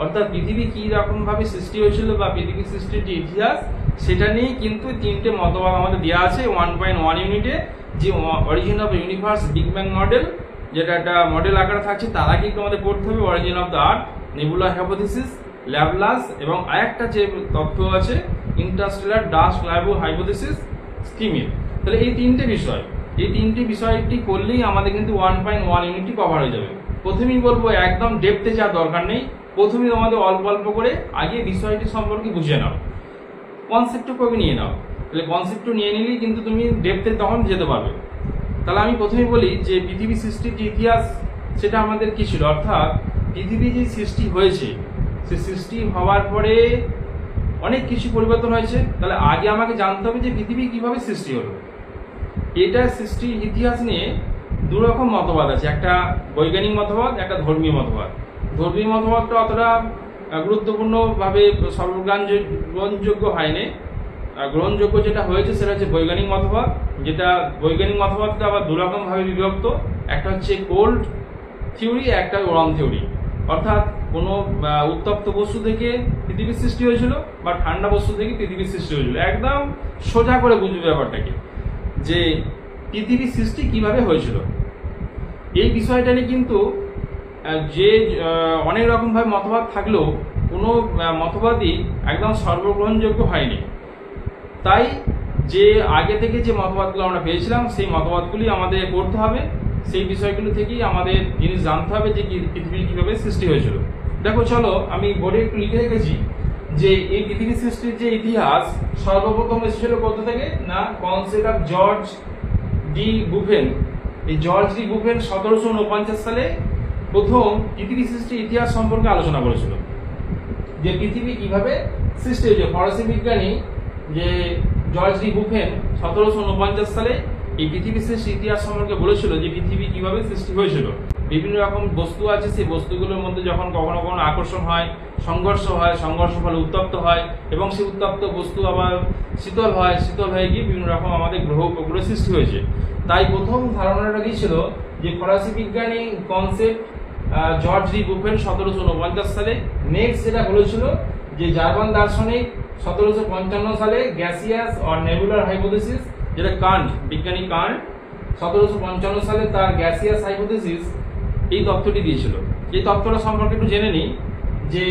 অর্থাৎ পৃথিবী কী রকমভাবে সৃষ্টি হয়েছিল বা পৃথিবী সৃষ্টির যে ইতিহাস, সেটা নিয়েই কিন্তু তিনটে মতবাদ আমাদের দেওয়া আছে 1.1 ইউনিটে। যে origin of universe, big bang model, যেটা একটা মডেল আকারে থাকছে, তার আগে কিন্তু আমাদের পড়তে হবে origin of the earth, nebular hypothesis, Laplace, এবং আরেকটা যে তথ্য আছে ইন্টারস্টেলার ডাস্ট ক্লাউড হাইপোথেসিস ফিমেল। তাহলে এই তিনটে বিষয়টি করলেই আমাদের কিন্তু 1.1 ইউনিটটি কভার হয়ে যাবে। প্রথমেই বলবো একদম ডেপথে যাওয়ার দরকার নেই, প্রথমেই তোমাদের অল্প অল্প করে আগে বিষয়টি সম্পর্কে বুঝে নাও, কনসেপ্টও কবে নিয়ে নাও। তাহলে কনসেপ্টও নিয়ে নিলেই কিন্তু তুমি ডেপথে তখন যেতে পারবে। তাহলে আমি প্রথমেই বলি যে পৃথিবী সৃষ্টির যে ইতিহাস, সেটা আমাদের কি ছিল, অর্থাৎ পৃথিবী যে সৃষ্টি হয়েছে, সে সৃষ্টি হওয়ার পরে অনেক কিছু পরিবর্তন হয়েছে। তাহলে আগে আমাকে জানতে হবে যে পৃথিবী কিভাবে সৃষ্টি হলো। এটা সৃষ্টির ইতিহাস নিয়ে দুরকম মতবাদ আছে, একটা বৈজ্ঞানিক মতবাদ, একটা ধর্মীয় মতবাদ। ধর্মীয় মতবাদটা অতটা গুরুত্বপূর্ণভাবে সর্বগ্রহণযোগ্য হয়নি। গ্রহণযোগ্য যেটা হয়েছে সেটা হচ্ছে বৈজ্ঞানিক মতবাদ, যেটা বৈজ্ঞানিক মতবাদটা আবার দুরকমভাবে বিভক্ত। একটা হচ্ছে কোল্ড থিওরি, একটা ওরাম থিওরি, অর্থাৎ কোনো উত্তপ্ত বস্তু থেকে পৃথিবীর সৃষ্টি হয়েছিল বা ঠান্ডা বস্তু থেকে পৃথিবীর সৃষ্টি হয়েছিল। একদম সোজা করে বুঝবে ব্যাপারটাকে, যে পৃথিবীর সৃষ্টি কিভাবে হয়েছিল। এই বিষয়টা নিয়ে কিন্তু যে অনেক রকমভাবে মতবাদ থাকলেও কোনো মতবাদই একদম সর্বগ্রহণযোগ্য হয়নি। তাই যে আগে থেকে যে মতবাদগুলো আমরা পেয়েছিলাম, সেই মতবাদগুলি আমাদের পড়তে হবে, সেই বিষয়গুলো থেকেই আমাদের জিনিস জানতে হবে যে পৃথিবী কীভাবে সৃষ্টি হয়েছিল। দেখো চলো আমি বোর্ডে একটু লিখে রেখেছি যে এই পৃথিবী সৃষ্টির যে ইতিহাস সর্বপ্রথম এসেছিল কোথা থেকে না, কনসেপ্ট অফ জর্জ ডি বুফেন। এই জর্জ ডি বুফেন 1749 সালে প্রথম পৃথিবী সৃষ্টির ইতিহাস সম্পর্কে আলোচনা করেছিল, যে পৃথিবী কিভাবে সৃষ্টি হয়েছে। ফরাসি বিজ্ঞানী যে জর্জ ডি বুফেন 1749 সালে এই পৃথিবী সৃষ্টির ইতিহাস সম্পর্কে বলেছিল যে পৃথিবী কিভাবে সৃষ্টি হয়েছিল। বিভিন্ন রকম বস্তু আছে, সেই বস্তুগুলোর মধ্যে যখন কখনো কখনো আকর্ষণ হয়, সংঘর্ষ হয়, সংঘর্ষ ফলে উত্তপ্ত হয়, এবং সেই উত্তপ্ত বস্তু আবার শীতল হয়, শীতল হয়ে গিয়ে বিভিন্ন রকম আমাদের গ্রহ উপগ্রহ সৃষ্টি হয়েছে। তাই প্রথম ধারণাটা দিয়েছিল যে ফরাসি বিজ্ঞানী কনসেপ্ট জর্জ ডি বুফেন 1749 সালে। নেক্সট যেটা বলেছিল যে জার্মান দার্শনিক 1755 সালে গ্যাসিয়াস অর নেবুলার হাইপোথেসিস, যেটা কান্ট, বিজ্ঞানী কান্ট 1755 সালে তার গ্যাসিয়াস হাইপোথেসিস এই তত্ত্বটি দিয়েছিল। এই তত্ত্বটা সম্পর্কে একটু জেনে নিই, যে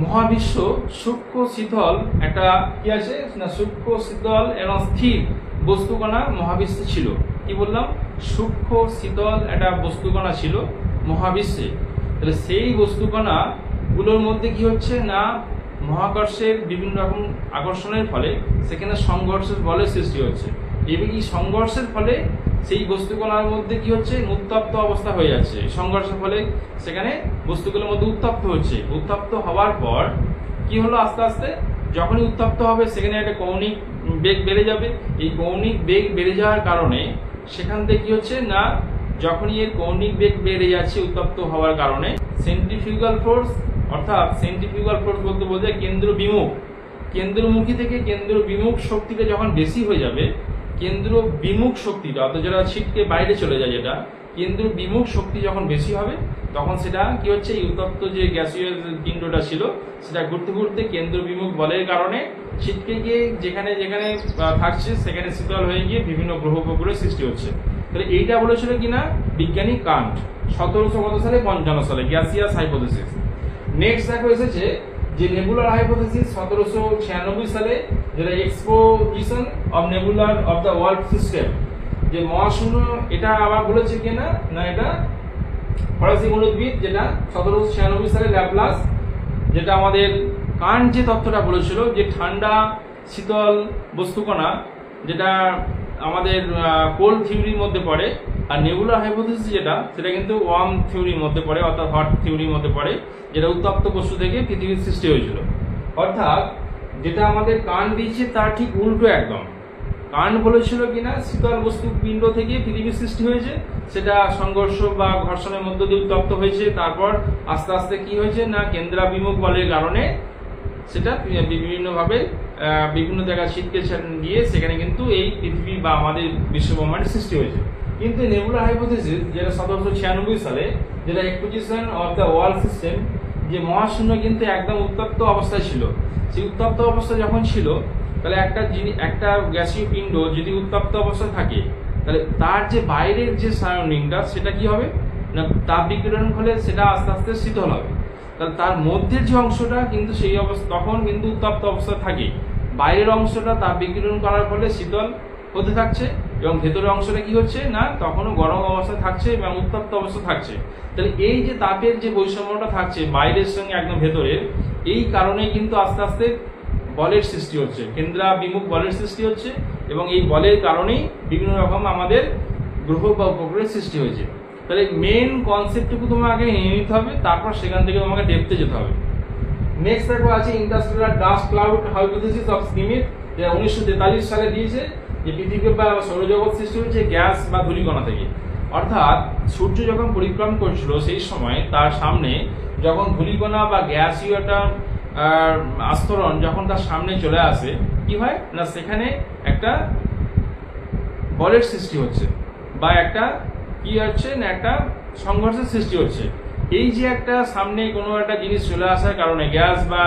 মহাবিশ্ব সূক্ষ্ম শীতল একটা কি আছে না, সূক্ষ্ম শীতল এবং স্থির বস্তুকণা মহাবিশ্বে ছিল। কি বললাম, সূক্ষ্ম শীতল একটা বস্তুকণা ছিল মহাবিশ্বে। তাহলে সেই বস্তুকণা গুলোর মধ্যে কি হচ্ছে না, মহাকর্ষের বিভিন্ন রকম আকর্ষণের ফলে সেখানে সংঘর্ষের বলের সৃষ্টি হচ্ছে, এবং এই সংঘর্ষের ফলে সেই বস্তুকণার মধ্যে কি হচ্ছে, উত্তপ্ত অবস্থা হয়ে যাচ্ছে। সংঘর্ষের ফলে সেখানে বস্তুগুলোর মধ্যে উত্তপ্ত হচ্ছে। উত্তপ্ত হওয়ার পর কি হলো, আস্তে আস্তে যখনই উত্তপ্ত হবে সেখানে একটা কৌণিক বেগ বেড়ে যাবে। এই কৌণিক বেগ বেড়ে যাওয়ার কারণে সেখান থেকে কি হচ্ছে না, যখনই এর কৌণিক বেগ বেড়ে যাচ্ছে উত্তপ্ত হওয়ার কারণে সেন্ট্রিফিউগাল ফোর্স, অর্থাৎ সেন্ট্রিফিউগাল ফোর্স বলতে বোঝায় কেন্দ্র বিমুখ, কেন্দ্রমুখী থেকে কেন্দ্র বিমুখ শক্তিটা যখন বেশি হয়ে যাবে, কেন্দ্র বিমুখ শক্তিটা অর্থাৎ যেটা ছিটকে বাইরে চলে যায়, যেটা কেন্দ্র বিমুখ শক্তি যখন বেশি হবে তখন সেটা কি হচ্ছে, এই উত্তপ্ত যে গ্যাসীয় পিণ্ডটা ছিল সেটা ঘুরতে ঘুরতে কেন্দ্র বিমুখ বলের কারণে ছিটকে গিয়ে যেখানে যেখানে থাকছে সেখানে শীতল হয়ে গিয়ে বিভিন্ন গ্রহ উপগ্রহের সৃষ্টি হচ্ছে। তাহলে এইটা বলেছিল কিনা বিজ্ঞানী কান্ট 1700 সালে 55 সালে গ্যাসিয়াস হাইপোথিসিস। নেক্সট দেখো এসেছে যে নেবুলার হাইপোথিসিস 1796 সালে, যেটা exposition of nebular of the world system, যে মহাশূন্য, এটা আবার বলেছে কিনা না, এটা ফরাসি গণিতবিদ, যেটা 1796 সালে ল্যাপ্লাস, যেটা আমাদের কান্ট যে তত্ত্বটা বলেছিল যে ঠান্ডা শীতল বস্তুকণা, যেটা আমাদের কোল্ড থিওরির মধ্যে পড়ে, আর নেবুলার হাইপোথিসিস যেটা সেটা কিন্তু ওয়ার্ম থিওরির মধ্যে পড়ে, অর্থাৎ হট থিওরির মধ্যে পড়ে, যেটা উত্তপ্ত বস্তু থেকে পৃথিবীর সৃষ্টি হয়েছিল। অর্থাৎ যেটা আমাদের কান্ট দিয়েছে তার ঠিক উল্টো একদম। কান্ট বলেছিল কিনা শীতল বস্তু পিণ্ড থেকে পৃথিবীর সৃষ্টি হয়েছে, সেটা সংঘর্ষ বা ঘর্ষণের মধ্য দিয়ে উত্তপ্ত হয়েছে, তারপর আস্তে আস্তে কি হয়েছে না কেন্দ্রাভিমুখ বলের কারণে সেটা বিভিন্নভাবে বিভিন্ন জায়গায় ছিটকে গিয়ে সেখানে কিন্তু এই পৃথিবী বা আমাদের বিশ্বব্রহ্মাণ্ডের সৃষ্টি হয়েছে। কিন্তু নেবুলার হাইপোথিসিস যেটা 1796 সালে, যেটা exposition of the world system, যে মহাশূন্য কিন্তু একদম উত্তপ্ত অবস্থায় ছিল। সেই উত্তপ্ত অবস্থা যখন ছিল, তাহলে একটা গ্যাসীয় পিণ্ড যদি উত্তপ্ত অবস্থায় থাকে, তাহলে তার যে বাইরের যে সারাউন্ডিংটা সেটা কি হবে না, তাপ বিকিরণ হলে সেটা আস্তে আস্তে শীতল হবে। তাহলে তার মধ্যের যে অংশটা কিন্তু সেই অবস্থা তখন কিন্তু উত্তপ্ত অবস্থায় থাকে, বাইরের অংশটা তাপ বিকিরণ করার ফলে শীতল হতে থাকছে, এবং ভেতরের অংশটা কি হচ্ছে না তখনও গরম অবস্থা থাকছে এবং উত্তপ্ত অবস্থা থাকছে। তাহলে এই যে তাপের যে বৈষম্যটা থাকছে বাইরের সঙ্গে একদম ভেতরের, এই কারণে কিন্তু আস্তে আস্তে বলের সৃষ্টি হচ্ছে, কেন্দ্রাভিমুখ বলের সৃষ্টি হচ্ছে, এবং এই বলের কারণেই বিভিন্ন রকম আমাদের গ্রহ বা উপগ্রহের সৃষ্টি হয়েছে। তাহলে মেন কনসেপ্টটুকু তোমাকে আগে নিয়ে নিতে হবে, তারপর সেখান থেকে তোমাকে ডেপথে যেতে হবে। নেক্সট দেখো আছে interstellar dust cloud hypothesis of Schmidt, যেটা 1943 সালে দিয়েছে, যে পৃথিবী বা সৌরজগৎ সৃষ্টি হয়েছে গ্যাস বা ধূলিকণা থেকে। অর্থাৎ সূর্য যখন পরিক্রম করছিল সেই সময় তার সামনে যখন ধূলিকণা বা গ্যাসীয় একটা আস্তরণ যখন তার সামনে চলে আসে, কি হয় না সেখানে একটা বলের সৃষ্টি হচ্ছে, বা একটা কি হচ্ছে না একটা সংঘর্ষের সৃষ্টি হচ্ছে। এই যে একটা সামনে কোনো একটা জিনিস চলে আসার কারণে, গ্যাস বা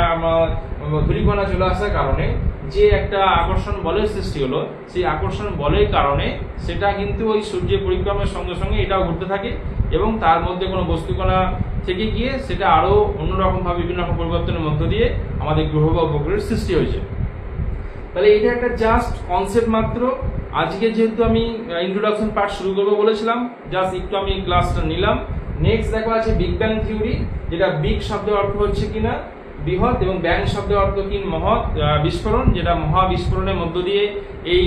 ধূলিকণা চলে আসার কারণে যে একটা আকর্ষণ বলের সৃষ্টি হলো, সেই আকর্ষণ বলের কারণে সেটা কিন্তু ওই সূর্যের পরিক্রমের সঙ্গে সঙ্গে এটাও ঘুরতে থাকে, এবং তার মধ্যে কোনো বস্তুকণা থেকে গিয়ে সেটা আরো অন্যরকমভাবে বিভিন্ন রকম পরিবর্তনের মধ্য দিয়ে আমাদের গ্রহ বা উপগ্রহের সৃষ্টি হয়েছে। তাহলে এটা একটা জাস্ট কনসেপ্ট মাত্র। আজকে যেহেতু আমি ইন্ট্রোডাকশন পার্ট শুরু করবো বলেছিলাম, জাস্ট একটু আমি ক্লাসটা নিলাম। নেক্সট দেখো আছে বিগ ব্যাং থিওরি, যেটা বিগ শব্দের অর্থ হচ্ছে কিনা বৃহৎ, এবং ব্যাং শব্দের অর্থ কি মহৎ, বিস্ফোরণ, যেটা মহাবিস্ফোরণের মধ্য দিয়ে এই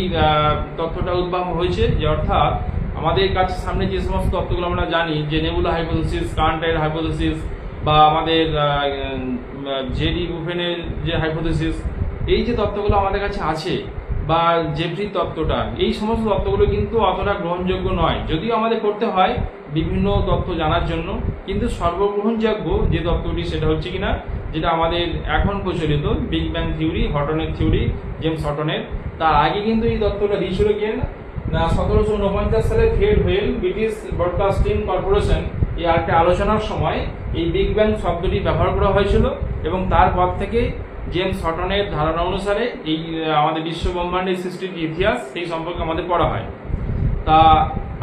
তথ্যটা উদ্ভাবন হয়েছে। যে অর্থাৎ আমাদের কাছে সামনে যে সমস্ত তত্ত্বগুলো আমরা জানি, যে নেবুলা হাইপোথিসিস, কান্টের হাইপোথিসিস, বা আমাদের জেডি বুফেনের যে হাইপোথিসিস, এই যে তত্ত্বগুলো আমাদের কাছে আছে, বা জেফ্রির তত্ত্বটা, এই সমস্ত তত্ত্বগুলো কিন্তু অতটা গ্রহণযোগ্য নয়, যদিও আমাদের করতে হয় বিভিন্ন তত্ত্ব জানার জন্য। কিন্তু সর্বগ্রহণযোগ্য যে তত্ত্বটি সেটা হচ্ছে কিনা যেটা আমাদের এখন প্রচলিত বিগ ব্যাং থিওরি, হটনের থিওরি, জেমস হটনের। তার আগে কিন্তু এই তত্ত্বটা দিয়েছিল কে না 1749 সালে Fred Hoyle, British Broadcasting Corporation, এই একটা আলোচনার সময় এই বিগ ব্যাং শব্দটি ব্যবহার করা হয়েছিল, এবং তারপর থেকে জেমস হটনের ধারণা অনুসারে এই আমাদের বিশ্ব ব্রহ্মাণ্ডের সৃষ্টির ইতিহাস সেই সম্পর্কে আমাদের পড়া হয়। তা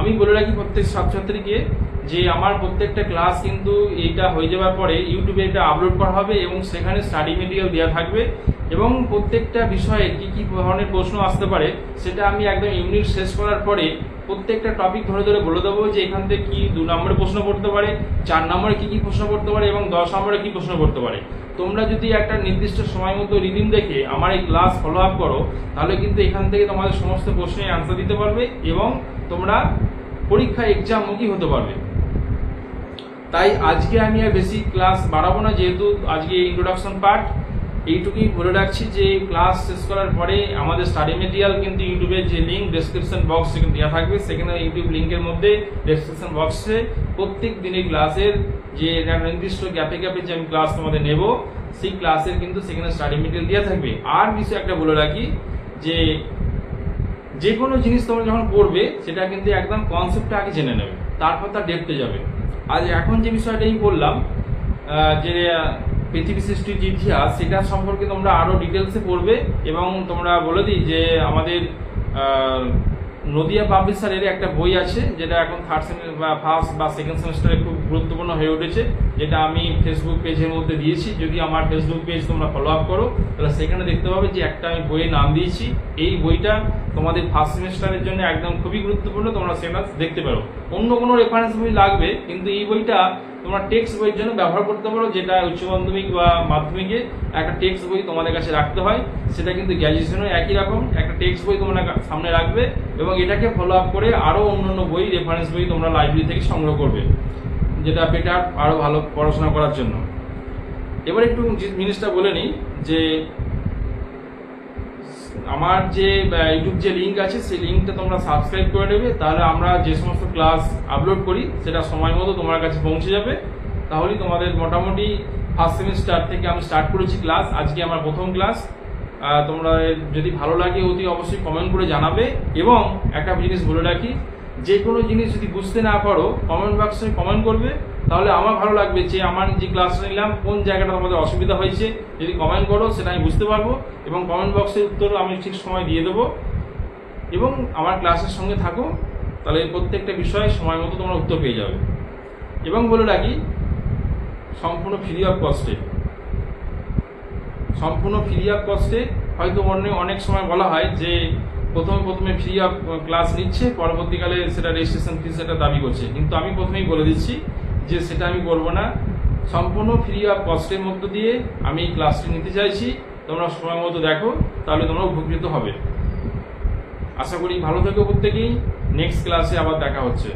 আমি বলে রাখি প্রত্যেক ছাত্রছাত্রীকে যে আমার প্রত্যেকটা ক্লাস কিন্তু এইটা হয়ে যাওয়ার পরে ইউটিউবে এটা আপলোড করা হবে, এবং সেখানে স্টাডি মেটেরিয়াল দেওয়া থাকবে, এবং প্রত্যেকটা বিষয়ে কি কি ধরনের প্রশ্ন আসতে পারে সেটা আমি একদম ইউনিট শেষ করার পরে প্রত্যেকটা টপিক ধরে ধরে বলে দেবো, যে এখান থেকে কি 2 নম্বরে প্রশ্ন পড়তে পারে, 4 নম্বরে কি কি প্রশ্ন পড়তে পারে, এবং 10 নম্বরে কি প্রশ্ন পড়তে পারে। তোমরা যদি একটা নির্দিষ্ট সময় মতো রিদিন দেখে আমার এই ক্লাস ফলো আপ করো, তাহলে কিন্তু এখান থেকে তোমাদের সমস্ত প্রশ্নের অ্যান্সার দিতে পারবে, এবং তোমরা পরীক্ষা এক্সাম মুখী হতে পারবে। তাই আজকে আমি আর বেশি ক্লাস বাড়াবো না, যেহেতু আজকে ইন্ট্রোডাকশন পার্ট। এইটুকুই বলে রাখছি যে ক্লাস শেষ করার পরে আমাদের স্টাডি মেটেরিয়াল কিন্তু ইউটিউবের যে লিঙ্ক ডেসক্রিপশন বক্স সেখানে দেওয়া থাকবে, সেখানে ইউটিউব লিঙ্কের মধ্যে ডেসক্রিপশন বক্সে প্রত্যেক দিনের ক্লাসের যে নির্দিষ্ট গ্যাপে গ্যাপে যে আমি ক্লাস তোমাদের নেব সেই ক্লাসের কিন্তু সেখানে স্টাডি মেটেরিয়াল দেওয়া থাকবে। আর বিষয় একটা বলে রাখি যে কোনো জিনিস তোমরা যখন পড়বে সেটা কিন্তু একদম কনসেপ্টটা আগে জেনে নেবে, তারপর তার ডেপথে যাবে। আজ এখন যে বিষয়টা আমি বললাম যে পৃথিবী সৃষ্টির যে ইতিহাস, সেটা সম্পর্কে তোমরা আরো ডিটেলসে পড়বে। এবং তোমরা বলে দিই যে আমাদের নদিয়া পাবলিশারের একটা বই আছে যেটা এখন থার্ড সেমিস্টার বা ফার্স্ট বা সেকেন্ড সেমিস্টারে খুব গুরুত্বপূর্ণ হয়ে উঠেছে, যেটা আমি ফেসবুক পেজের মধ্যে দিয়েছি। যদি আমার ফেসবুক পেজ তোমরা ফলো আপ করো তাহলে সেখানে দেখতে পাবে যে একটা আমি বইয়ের নাম দিয়েছি। এই বইটা তোমাদের ফার্স্ট সেমিস্টারের জন্য একদম খুবই গুরুত্বপূর্ণ, তোমরা সেটা দেখতে পারো। অন্য কোনো রেফারেন্স বই লাগবে, কিন্তু এই বইটা তোমরা টেক্সট বইয়ের জন্য ব্যবহার করতে পারো, যেটা উচ্চ মাধ্যমিক বা মাধ্যমিকে একটা টেক্সট বই তোমাদের কাছে রাখতে হয়। সেটা কিন্তু গ্র্যাজুয়েশনেও একই রকম একটা টেক্সট বই তোমরা সামনে রাখবে, এবং এটাকে ফলো আপ করে আরো অন্যান্য বই রেফারেন্স বই তোমরা লাইব্রেরি থেকে সংগ্রহ করবে, যেটা বেটার আরো ভালো পড়াশোনা করার জন্য। এবার একটু জিনিসটা বলে নিই যে আমার যে ইউটিউব যে লিঙ্ক আছে সেই লিঙ্কটা তোমরা সাবস্ক্রাইব করে নেবে, তাহলে আমরা যে সমস্ত ক্লাস আপলোড করি সেটা সময় মতো তোমার কাছে পৌঁছে যাবে। তাহলেই তোমাদের মোটামুটি ফার্স্ট সেমিস্টার থেকে আমি স্টার্ট করেছি ক্লাস, আজকে আমার প্রথম ক্লাস। তোমরা যদি ভালো লাগে অতি অবশ্যই কমেন্ট করে জানাবে। এবং একটা জিনিস বলে রাখি, যে কোনো জিনিস যদি বুঝতে না পারো কমেন্ট বক্সে কমেন্ট করবে, তাহলে আমার ভালো লাগবে যে আমার যে ক্লাসটা নিলাম কোন জায়গাটা তোমাদের অসুবিধা হয়েছে যদি কমেন্ট করো সেটা আমি বুঝতে পারবো, এবং কমেন্ট বক্সের উত্তর আমি ঠিক সময় দিয়ে দেবো। এবং আমার ক্লাসের সঙ্গে থাকো, তাহলে প্রত্যেকটা বিষয়ে সময় মতো তোমরা উত্তর পেয়ে যাবে। এবং বলে রাখি সম্পূর্ণ ফ্রি অফ কস্টে। হয়তো অনেক সময় বলা হয় যে প্রথমে ফ্রি অফ ক্লাস নিচ্ছে, পরবর্তীকালে সেটা রেজিস্ট্রেশন ফি সেটা দাবি করছে, কিন্তু আমি প্রথমেই বলে দিচ্ছি যে সেটা আমি করবো না। সম্পূর্ণ ফ্রি অফ কস্টের মধ্য দিয়ে আমি এই ক্লাসটি নিতে চাইছি। তোমরা সময় মতো দেখো, তাহলে তোমরা উপকৃত হবে। আশা করি ভালো থেকো প্রত্যেকেই। নেক্সট ক্লাসে আবার দেখা হচ্ছে।